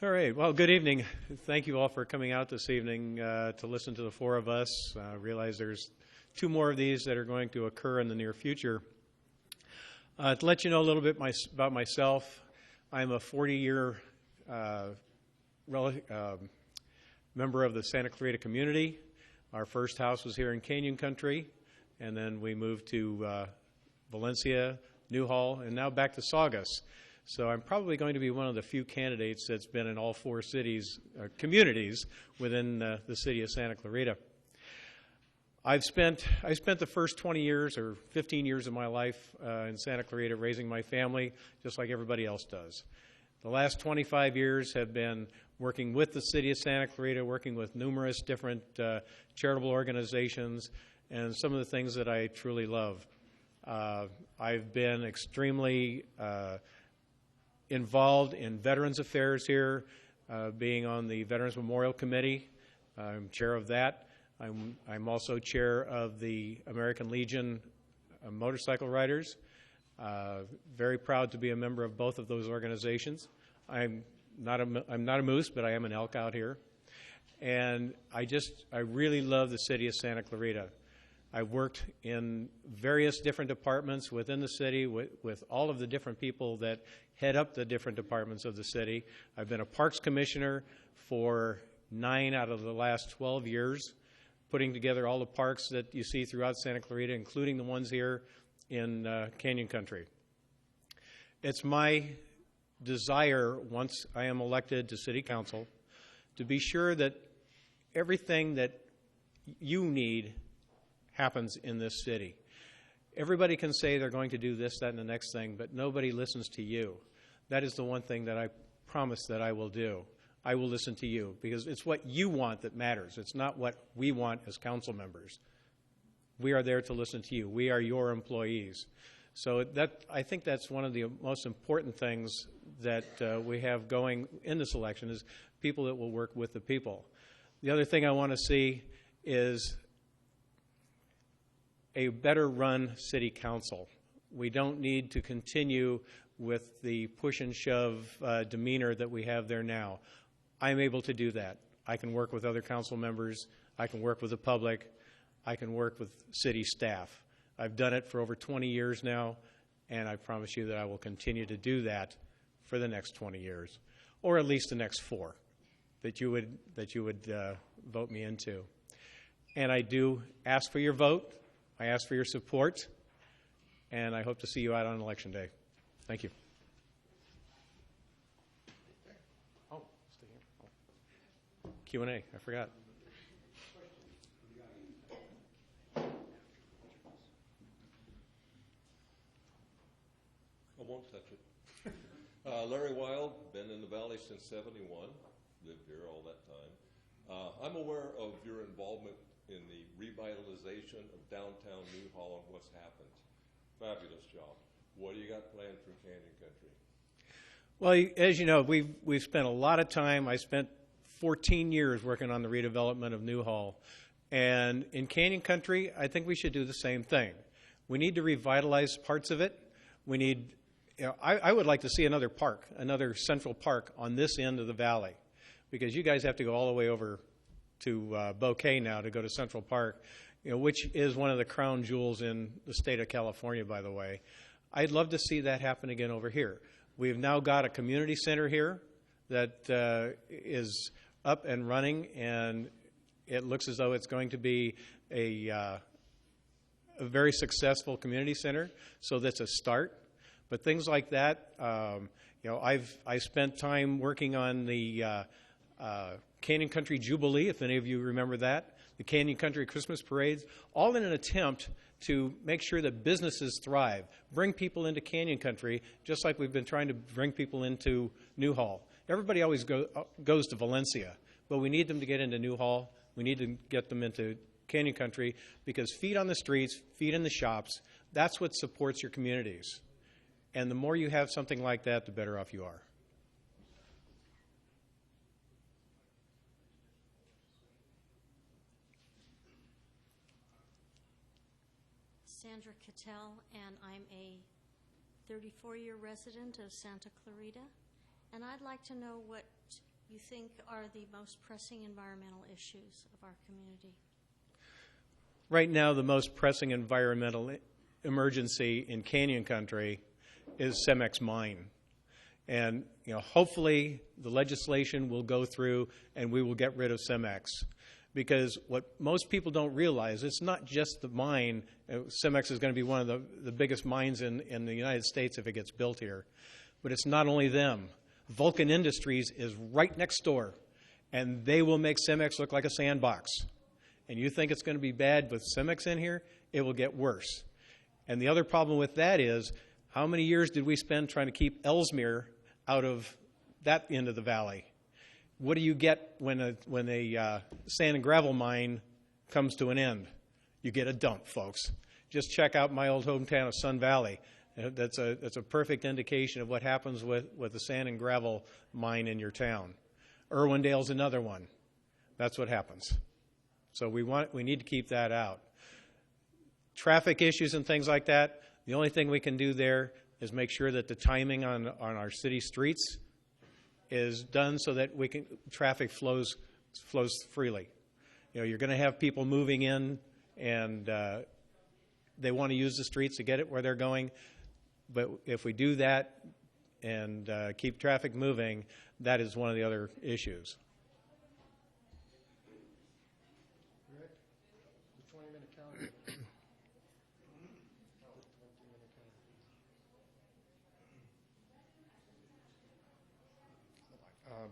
All right. Well, good evening. Thank you all for coming out this evening to listen to the four of us. I realize there's two more of these that are going to occur in the near future. To let you know a little bit about myself, I'm a 40-year member of the Santa Clarita community. Our first house was here in Canyon Country, and then we moved to Valencia, Newhall, and now back to Saugus. So I'm probably going to be one of the few candidates that's been in all four cities, communities within the city of Santa Clarita. I spent the first 20 years or 15 years of my life in Santa Clarita raising my family just like everybody else does. The last 25 years have been working with the city of Santa Clarita, working with numerous different charitable organizations, and some of the things that I truly love. I've been extremely involved in Veterans Affairs here, being on the Veterans Memorial Committee. I'm chair of that. I'm also chair of the American Legion Motorcycle Riders. Very proud to be a member of both of those organizations. I'm not a moose, but I am an elk out here. And I really love the city of Santa Clarita. I've worked in various different departments within the city with all of the different people that head up the different departments of the city. I've been a parks commissioner for 9 out of the last 12 years, putting together all the parks that you see throughout Santa Clarita, including the ones here in Canyon Country. It's my desire, once I am elected to City Council, to be sure that everything that you need happens in this city. Everybody can say they're going to do this, that, and the next thing, but nobody listens to you. That is the one thing that I promise that I will do. I will listen to you, because it's what you want that matters. It's not what we want as council members. We are there to listen to you. We are your employees. So I think that's one of the most important things that we have going in this election is people that will work with the people. The other thing I want to see is a better run city council. We don't need to continue with the push and shove demeanor that we have there now. I'm able to do that. I can work with other council members. I can work with the public. I can work with city staff. I've done it for over 20 years now, and I promise you that I will continue to do that for the next 20 years, or at least the next 4 that you would vote me into. And I do ask for your vote. I ask for your support, and I hope to see you out on Election Day. Thank you. Oh, stay here. Oh. Q&A, I forgot. I won't touch it. Larry Wild, been in the Valley since '71, lived here all that time. I'm aware of your involvement in the revitalization of downtown Newhall and what's happened. Fabulous job. What do you got planned for Canyon Country? Well, as you know, we've spent a lot of time. I spent 14 years working on the redevelopment of Newhall. And in Canyon Country, I think we should do the same thing. We need to revitalize parts of it. We need, I would like to see another park, another central park on this end of the valley, because you guys have to go all the way over to Bouquet now to go to Central Park, which is one of the crown jewels in the state of California, by the way. I'd love to see that happen again over here. We've now got a community center here that is up and running, and it looks as though it's going to be a very successful community center, so that's a start. But things like that, I spent time working on the Canyon Country Jubilee, if any of you remember that, the Canyon Country Christmas parades, all in an attempt to make sure that businesses thrive, bring people into Canyon Country, just like we've been trying to bring people into Newhall. Everybody always goes to Valencia, but we need them to get into Newhall. We need to get them into Canyon Country, because feet on the streets, feet in the shops, that's what supports your communities. And the more you have something like that, the better off you are. Sandra Cattell, and I'm a 34-year resident of Santa Clarita, And I'd like to know what you think are the most pressing environmental issues of our community. Right now, the most pressing environmental emergency in Canyon Country is CEMEX mine. And hopefully the legislation will go through and we will get rid of CEMEX. Because what most people don't realize, it's not just the mine. CEMEX is going to be one of the biggest mines in the United States if it gets built here. But it's not only them. Vulcan Industries is right next door, and they will make CEMEX look like a sandbox. And you think it's going to be bad with CEMEX in here? It will get worse. And the other problem with that is, how many years did we spend trying to keep Ellesmere out of that end of the valley? What do you get when a sand and gravel mine comes to an end? You get a dump, folks. Just check out my old hometown of Sun Valley. That's a perfect indication of what happens with the sand and gravel mine in your town. Irwindale's another one. That's what happens. So we need to keep that out. Traffic issues and things like that, the only thing we can do there is make sure that the timing on our city streets is done so that traffic flows freely. You're going to have people moving in and they want to use the streets to get it where they're going. But if we do that and keep traffic moving, that is one of the other issues. Rick, the 20-minute calendar.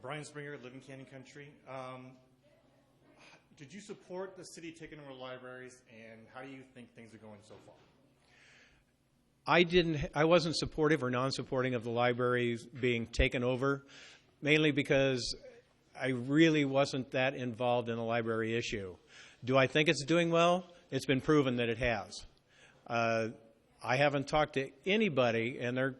Brian Springer, live in Canyon Country. Did you support the city taking over libraries, and how do you think things are going so far? I wasn't supportive or non-supporting of the libraries being taken over, mainly because I really wasn't that involved in the library issue. Do I think it's doing well? It's been proven that it has. I haven't talked to anybody, and of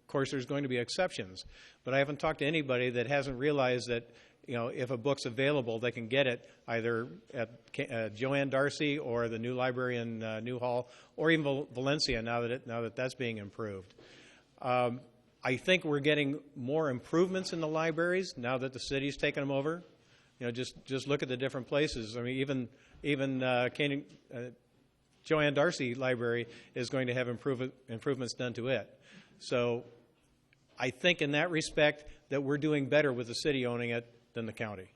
course there's going to be exceptions, but I haven't talked to anybody that hasn't realized that if a book's available, they can get it either at Joanne Darcy or the new library in Newhall, or even Valencia now that that's being improved. I think we're getting more improvements in the libraries now that the city's taken them over. Just look at the different places. I mean, even Joanne Darcy Library is going to have improvements done to it. So I think in that respect that we're doing better with the city owning it than the county.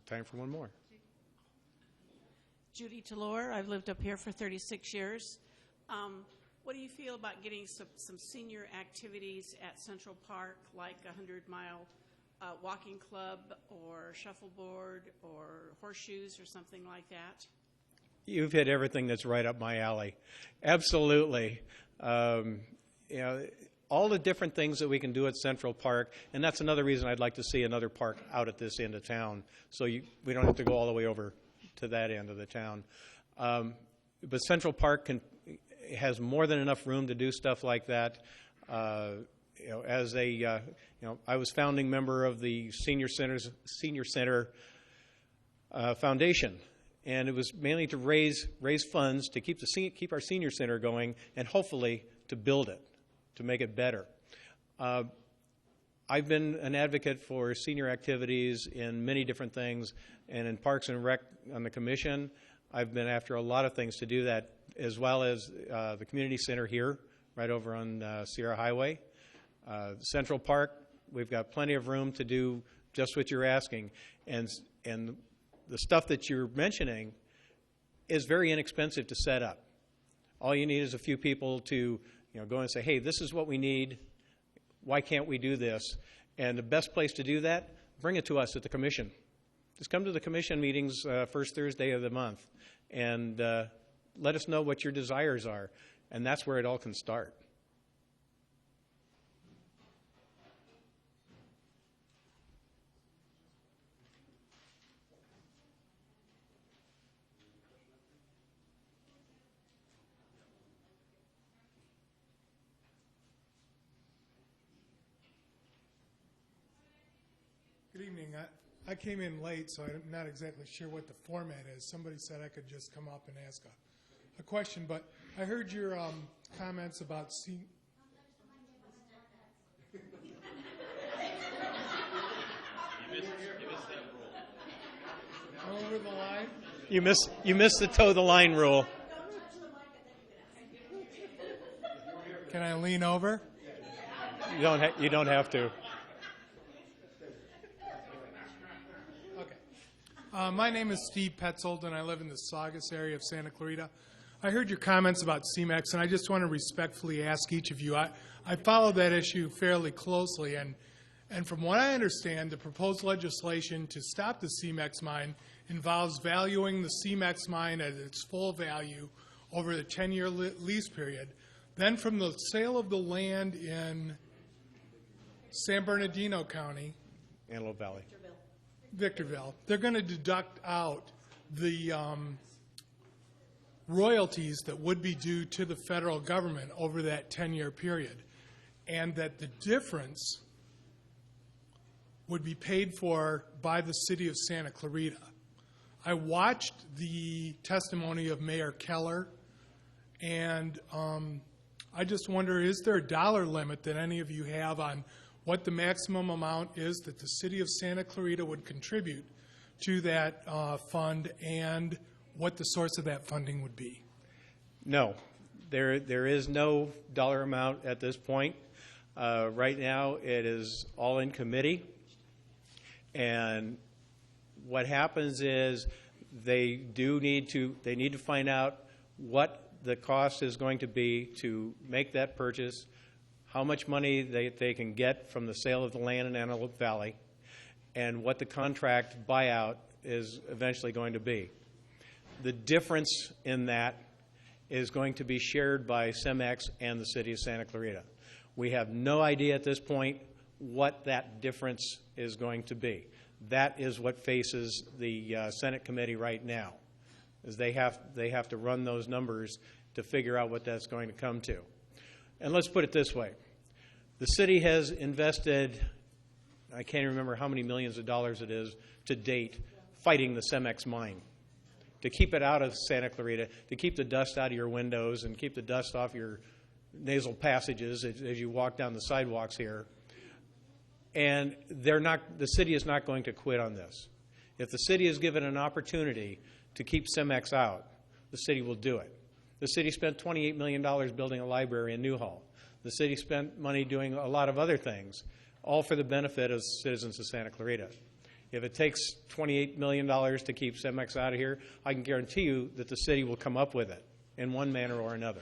Time for one more. Judy Talor, I've lived up here for 36 years. What do you feel about getting some senior activities at Central Park, like a 100-mile walking club or shuffleboard or horseshoes or something like that? You've hit everything that's right up my alley. Absolutely. All the different things that we can do at Central Park, and that's another reason I'd like to see another park out at this end of town, so we don't have to go all the way over to that end of the town. But Central Park has more than enough room to do stuff like that. I was founding member of the Senior Center Foundation, and it was mainly to raise funds to keep our senior center going, and hopefully to build it, to make it better. I've been an advocate for senior activities in many different things, and in Parks and Rec on the commission, I've been after a lot of things to do that, as well as the community center here, right over on Sierra Highway. Central Park, we've got plenty of room to do just what you're asking, and the stuff that you're mentioning is very inexpensive to set up. All you need is a few people to go and say, hey, this is what we need. Why can't we do this? And the best place to do that, bring it to us at the commission. Just come to the commission meetings first Thursday of the month and let us know what your desires are. And that's where it all can start. Good evening. I came in late, so I'm not exactly sure what the format is. Somebody said I could just come up and ask a question, but I heard your comments about over the line. You missed the toe the line rule. Can I lean over? You don't have to. Okay. My name is Steve Petzold, and I live in the Saugus area of Santa Clarita. I heard your comments about CMAX, and I just want to respectfully ask each of you. I followed that issue fairly closely, and from what I understand, the proposed legislation to stop the CMAX mine involves valuing the CMAX mine at its full value over the 10-year lease period. Then from the sale of the land in San Bernardino County, Antelope Valley. Victorville, they're going to deduct out the royalties that would be due to the federal government over that 10-year period, and that the difference would be paid for by the city of Santa Clarita. I watched the testimony of Mayor Keller, and I just wonder, is there a dollar limit that any of you have on what the maximum amount is that the city of Santa Clarita would contribute to that fund, and what the source of that funding would be? No, there is no dollar amount at this point. Right now, it is all in committee, and what happens is they need to find out what the cost is going to be to make that purchase, how much money they can get from the sale of the land in Antelope Valley, and what the contract buyout is eventually going to be. The difference in that is going to be shared by CEMEX and the city of Santa Clarita. We have no idea at this point what that difference is going to be. That is what faces the Senate committee right now, is they have to run those numbers to figure out what that's going to come to. And let's put it this way. The city has invested, I can't remember how many millions of dollars it is to date, fighting the CEMEX mine, to keep it out of Santa Clarita, to keep the dust out of your windows and keep the dust off your nasal passages as you walk down the sidewalks here. And the city is not going to quit on this. If the city is given an opportunity to keep CEMEX out, the city will do it. The city spent $28 million building a library in Newhall. The city spent money doing a lot of other things, all for the benefit of citizens of Santa Clarita. If it takes $28 million to keep CEMEX out of here, I can guarantee you that the city will come up with it in one manner or another.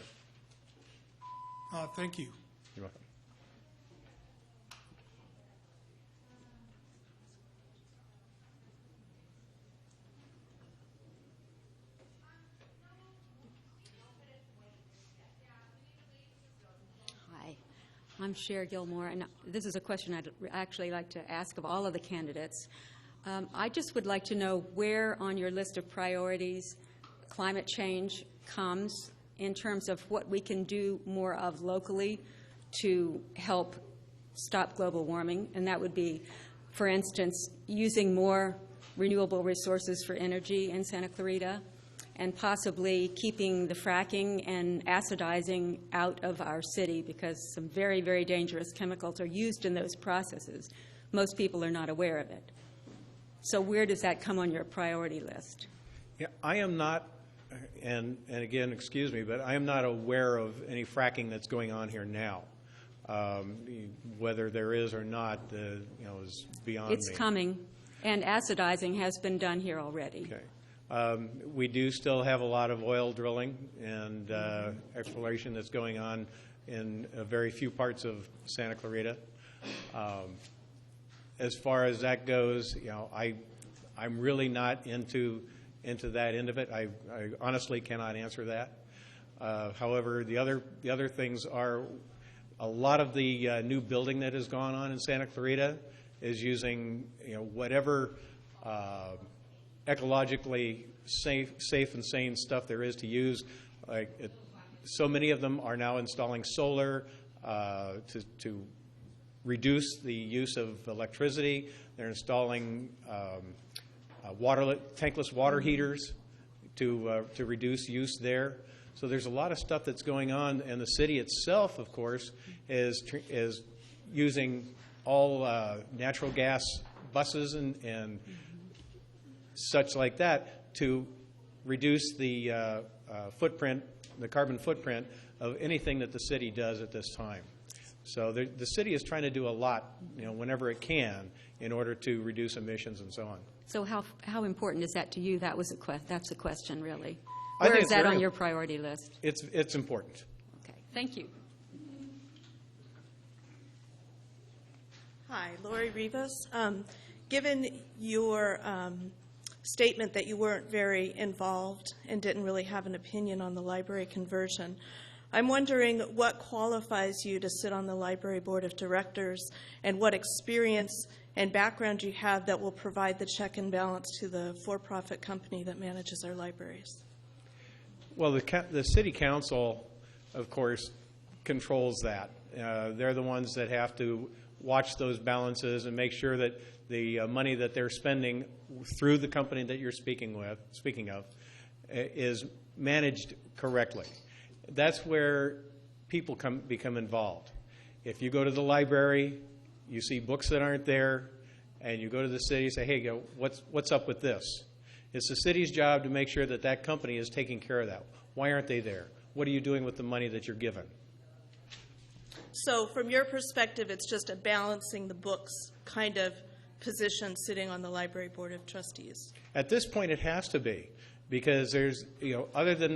Thank you. You're welcome. Hi, I'm Cher Gilmore, and this is a question I'd actually like to ask of all of the candidates. I just would like to know where on your list of priorities climate change comes in terms of what we can do more of locally to help stop global warming, and that would be, for instance, using more renewable resources for energy in Santa Clarita, and possibly keeping the fracking and acidizing out of our city, because some very, very dangerous chemicals are used in those processes. Most people are not aware of it. So where does that come on your priority list? Yeah, I am not, and again, excuse me, but I am not aware of any fracking that's going on here now. Whether there is or not, is beyond me. It's coming, and acidizing has been done here already. Okay. We do still have a lot of oil drilling and exploration that's going on in very few parts of Santa Clarita. As far as that goes, I'm really not into that end of it. I honestly cannot answer that. However, the other things are, a lot of the new building that has gone on in Santa Clarita is using whatever ecologically safe and sane stuff there is to use. So many of them are now installing solar to reduce the use of electricity. They're installing tankless water heaters to reduce use there. So there's a lot of stuff that's going on, and the city itself, of course, is using all natural gas buses and such like that to reduce the footprint, the carbon footprint of anything that the city does at this time. So the city is trying to do a lot, whenever it can, in order to reduce emissions and so on. So how important is that to you? That's a question, really. I Where think is it's that very on your priority list? It's important. Okay, thank you. Hi, Lori Rivas. Given your statement that you weren't very involved and didn't really have an opinion on the library conversion, I'm wondering what qualifies you to sit on the library board of directors, and what experience and background you have that will provide the check and balance to the for-profit company that manages our libraries. Well, the city council, of course, controls that. They're the ones that have to watch those balances and make sure that the money that they're spending through the company that you're speaking of, is managed correctly. That's where people become involved. If you go to the library, you see books that aren't there, and you go to the city and say, hey, what's up with this? It's the city's job to make sure that that company is taking care of that. Why aren't they there? What are you doing with the money that you're given? So from your perspective, it's just a balancing the books kind of position sitting on the library board of trustees. At this point, it has to be, because there's, other than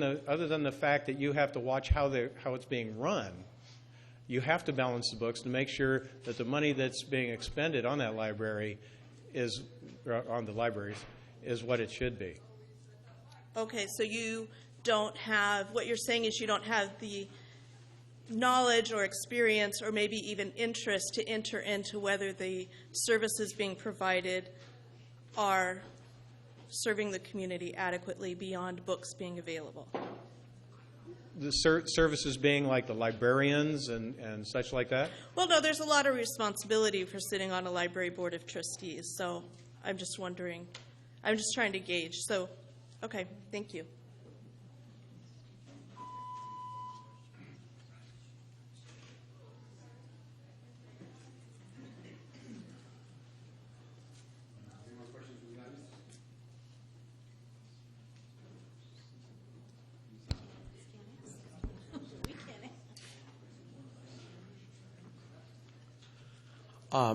the fact that you have to watch how it's being run, you have to balance the books to make sure that the money that's being expended on that library is what it should be. Okay, so you don't have, what you're saying is you don't have the knowledge or experience or maybe even interest to enter into whether the services being provided are serving the community adequately beyond books being available. The services being like the librarians and such like that? Well, no, there's a lot of responsibility for sitting on a library board of trustees, so I'm just wondering, I'm just trying to gauge. So, okay, thank you.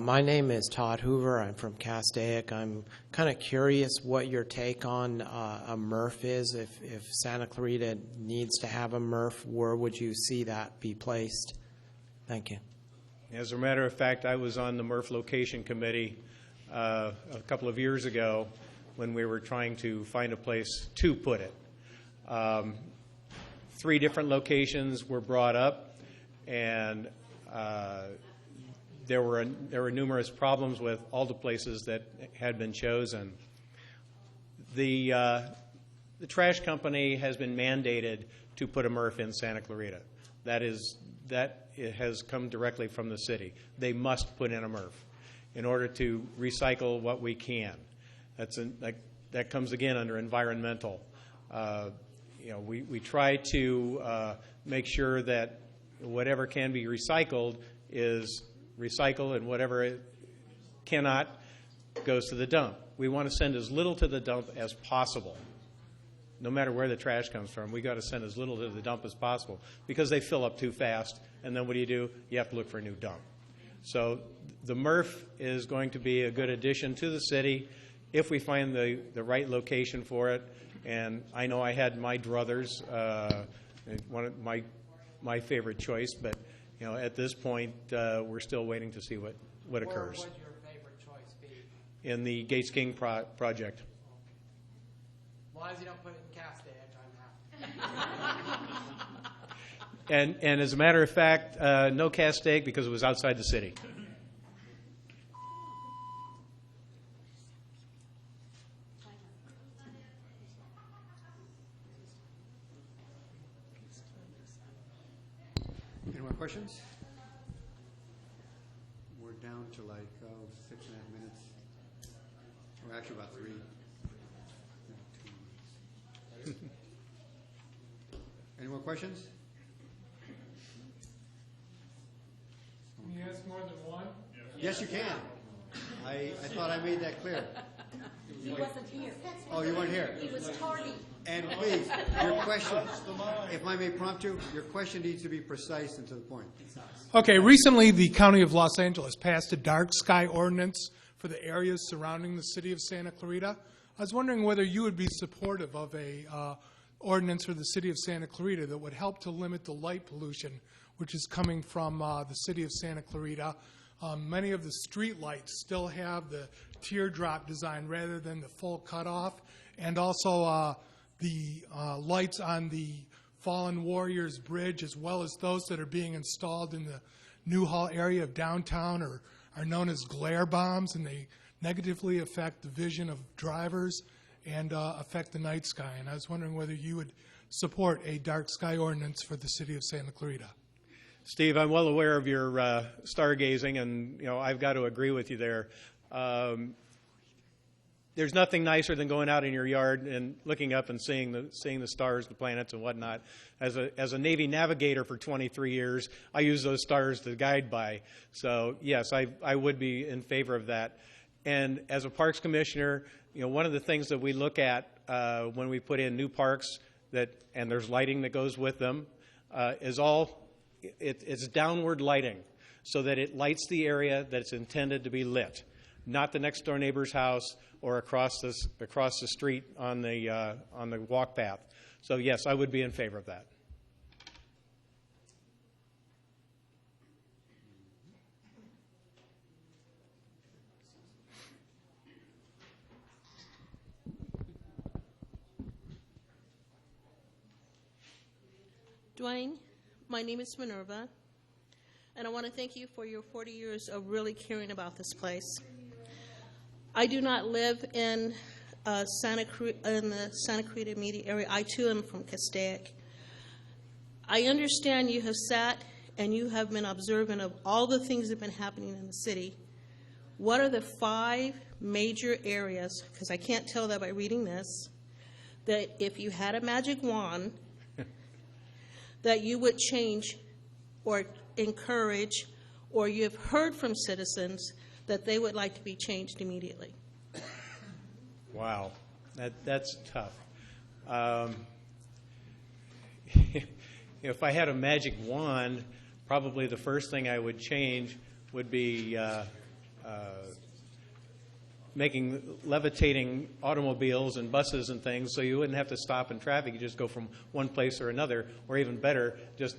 My name is Todd Hoover. I'm from Castaic. I'm kind of curious what your take on a MRF is. If Santa Clarita needs to have a MRF, where would you see that be placed? Thank you. As a matter of fact, I was on the MRF location committee a couple of years ago when we were trying to find a place to put it. 3 different locations were brought up, and there were numerous problems with all the places that had been chosen. The trash company has been mandated to put a MRF in Santa Clarita. That has come directly from the city. They must put in a MRF in order to recycle what we can. That comes again under environmental. We try to make sure that whatever can be recycled is recycled, and whatever it cannot goes to the dump. We want to send as little to the dump as possible. No matter where the trash comes from, we got to send as little to the dump as possible, because they fill up too fast, and then what do? You have to look for a new dump. So the MRF is going to be a good addition to the city if we find the right location for it. And I know I had my druthers, one of my favorite choice, but at this point, we're still waiting to see what occurs. Where would your favorite choice be? In the Gates King project. Why does he don't put it in Castaic? And as a matter of fact, no Castaic, because it was outside the city. Any more questions? We're to like 6.5 minutes, or actually about 3. Any more questions? Can you ask more than one? Yes, you can. I thought I made that clear. He wasn't here. Oh, you weren't here? He was tardy. And please, your question, if I may prompt you, your question needs to be precise and to the point. Okay, recently the County of Los Angeles passed a dark sky ordinance for the areas surrounding the city of Santa Clarita. I was wondering whether you would be supportive of a ordinance for the city of Santa Clarita that would help to limit the light pollution which is coming from the city of Santa Clarita. Many of the street lights still have the teardrop design rather than the full cutoff, and also the lights on the Fallen Warriors Bridge, as well as those that are being installed in the Newhall area of downtown, are known as glare bombs, and they negatively affect the vision of drivers and affect the night sky. And I was wondering whether you would support a dark sky ordinance for the city of Santa Clarita. Steve, I'm well aware of your stargazing, and I've got to agree with you there. There's nothing nicer than going out in your yard and looking up and seeing the stars, the planets, and whatnot. As a Navy navigator for 23 years, I use those stars to guide by. So yes, I would be in favor of that. And as a Parks Commissioner, one of the things that we look at when we put in new parks and there's lighting that goes with them is it's downward lighting, so that it lights the area that it's intended to be lit, not the next door neighbor's house or across the street on the walk path. So yes, I would be in favor of that. Duane, my name is Minerva, and I want to thank you for your 40 years of really caring about this place. I do not live in the Santa Clarita immediate area. I too am from CCAC. I understand you have sat and you have been observant of all the things that have been happening in the city. What are the 5 major areas, because I can't tell that by reading this, that if you had a magic wand that you would change or encourage, or you have heard from citizens that they would like to be changed immediately? Wow, that's tough. If I had a magic wand, probably the first thing I would change would be making levitating automobiles and buses and things, so you wouldn't have to stop in traffic. You just go from one place or another, or even better, just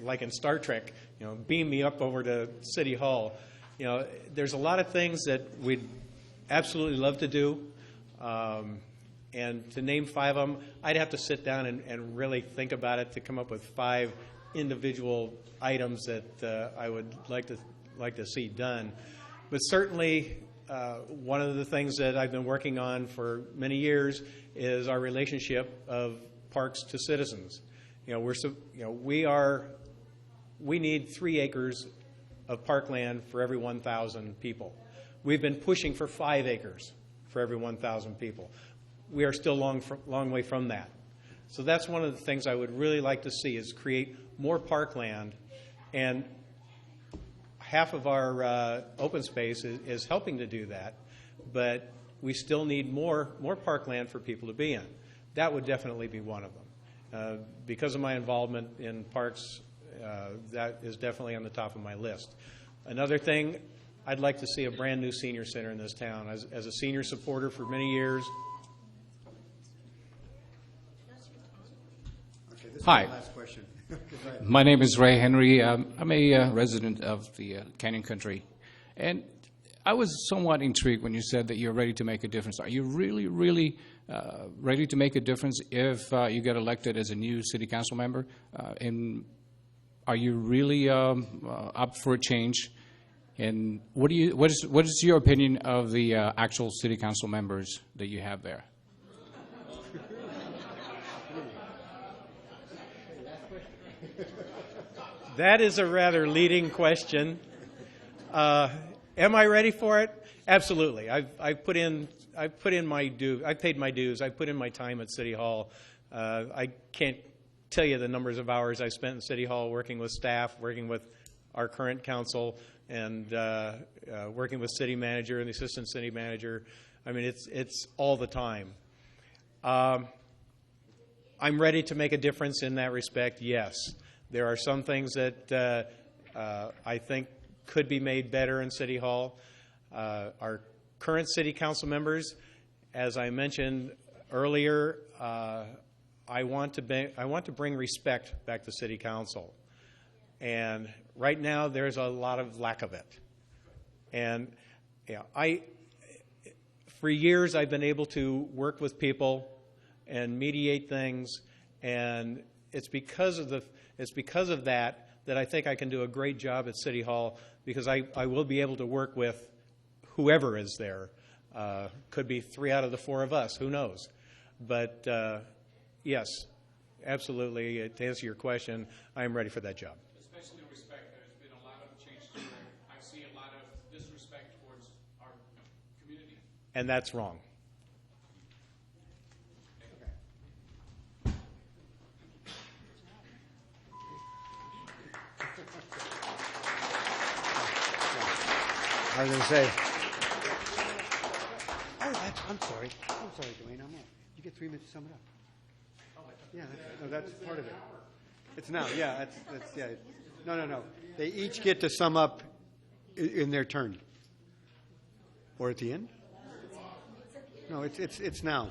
like in Star Trek, beam me up over to City Hall. There's a lot of things that we'd absolutely love to do, and to name 5 of them, I'd have to sit down and really think about it to come up with 5 individual items that I would like to see done. But certainly, one of the things that I've been working on for many years is our relationship of parks to citizens. We need 3 acres of parkland for every 1,000 people. We've been pushing for 5 acres for every 1,000 people. We are still long way from that. So that's one of the things I would really like to see, is create more parkland, and half of our open space is helping to do that, but we still need more parkland for people to be in. That would definitely be one of them. Because of my involvement in parks, that is definitely on the top of my list. Another thing, I'd like to see a brand new senior center in this town. As a senior supporter for many years. Okay, this Hi. is the last question. My name is Ray Henry. I'm a resident of the Canyon Country. And I was somewhat intrigued when you said that you're ready to make a difference. Are you really, really ready to make a difference if you get elected as a new city council member? And are you really up for a change? And what is your opinion of the actual city council members that you have there? That is a rather leading question. Am I ready for it? Absolutely. I've put in my due. I've paid my dues. I've put in my time at City Hall. I can't tell you the numbers of hours I spent in City Hall working with staff, working with our current council, and working with city manager and the assistant city manager. I mean, it's all the time. I'm ready to make a difference in that respect, yes. There are some things that I think could be made better in City Hall. Our current city council members, as I mentioned earlier, I want to bring respect back to City Council. And right now, there's a lot of lack of it. And for years, I've been able to work with people and mediate things, and it's because of that I think I can do a great job at City Hall, because I will be able to work with whoever is there. Could be 3 out of the 4 of us, who knows? But yes, absolutely, to answer your question, I am ready for that job. Especially in respect, there's been a lot of changes where I see a lot of disrespect towards our community. And that's wrong. I was going to say. Oh, I'm sorry, Duane. I'm off. You get 3 minutes to sum it up. Yeah, that's part of it. It's now. Yeah, that's yeah. No. They each get to sum up in their turn, or at the end. No, it's now.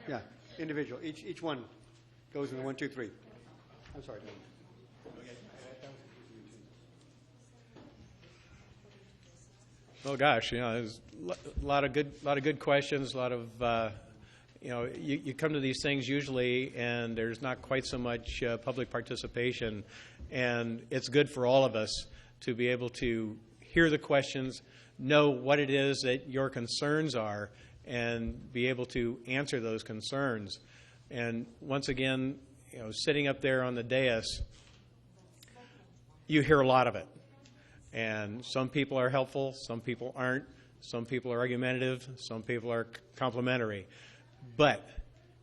Yeah, individual. Each one goes in the 1, 2, 3. I'm sorry, Duane. Oh gosh, there's a lot of good questions. A lot of you come to these things usually, and there's not quite so much public participation, and it's good for all of us to be able to hear the questions, know what it is that your concerns are, and be able to answer those concerns. And once again, sitting up there on the dais, you hear a lot of it. And some people are helpful, some people aren't, some people are argumentative, some people are complimentary. But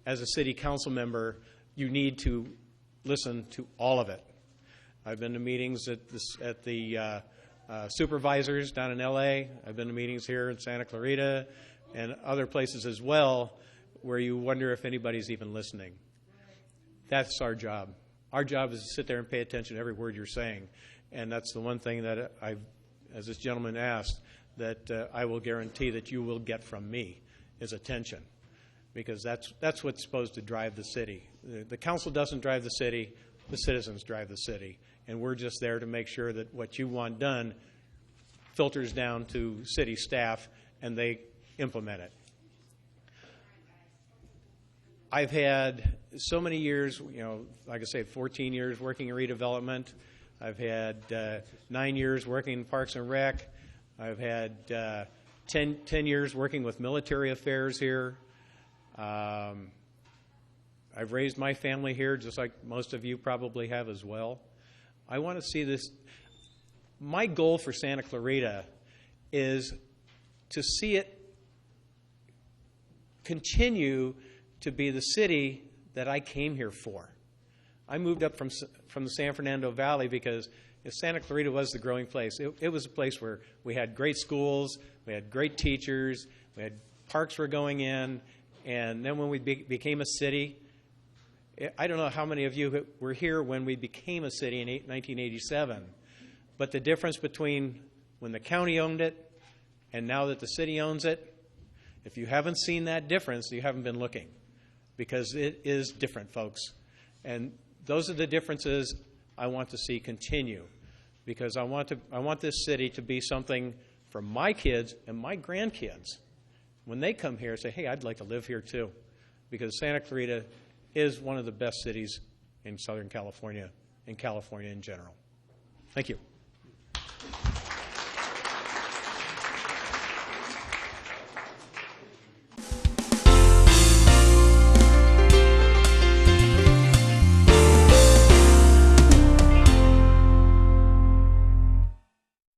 as a city council member, you need to listen to all of it. I've been to meetings at the supervisors down in L.A. I've been to meetings here in Santa Clarita and other places as well, where you wonder if anybody's even listening. That's our job. Our job is to sit there and pay attention to every word you're saying. And that's the one thing that as this gentleman asked, that I will guarantee that you will get from me, is attention. Because that's what's supposed to drive the city. The council doesn't drive the city, the citizens drive the city. And we're just there to make sure that what you want done filters down to city staff and they implement it. I've had so many years, like I say, 14 years working in redevelopment. I've had 9 years working in Parks and Rec. I've had 10 years working with military affairs here. I've raised my family here, just like most of you probably have as well. I want to see this. My goal for Santa Clarita is to see it continue to be the city that I came here for. I moved up from the San Fernando Valley because Santa Clarita was the growing place. It was a place where we had great schools, we had great teachers, we had parks were going in, and then when we became a city, I don't know how many of you were here when we became a city in 1987, but the difference between when the county owned it and now that the city owns it, if you haven't seen that difference, you haven't been looking, because it is different, folks. And those are the differences I want to see continue, because I want this city to be something for my kids and my grandkids. When they come here, say, hey, I'd like to live here too, because Santa Clarita is one of the best cities in Southern California and California in general. Thank you.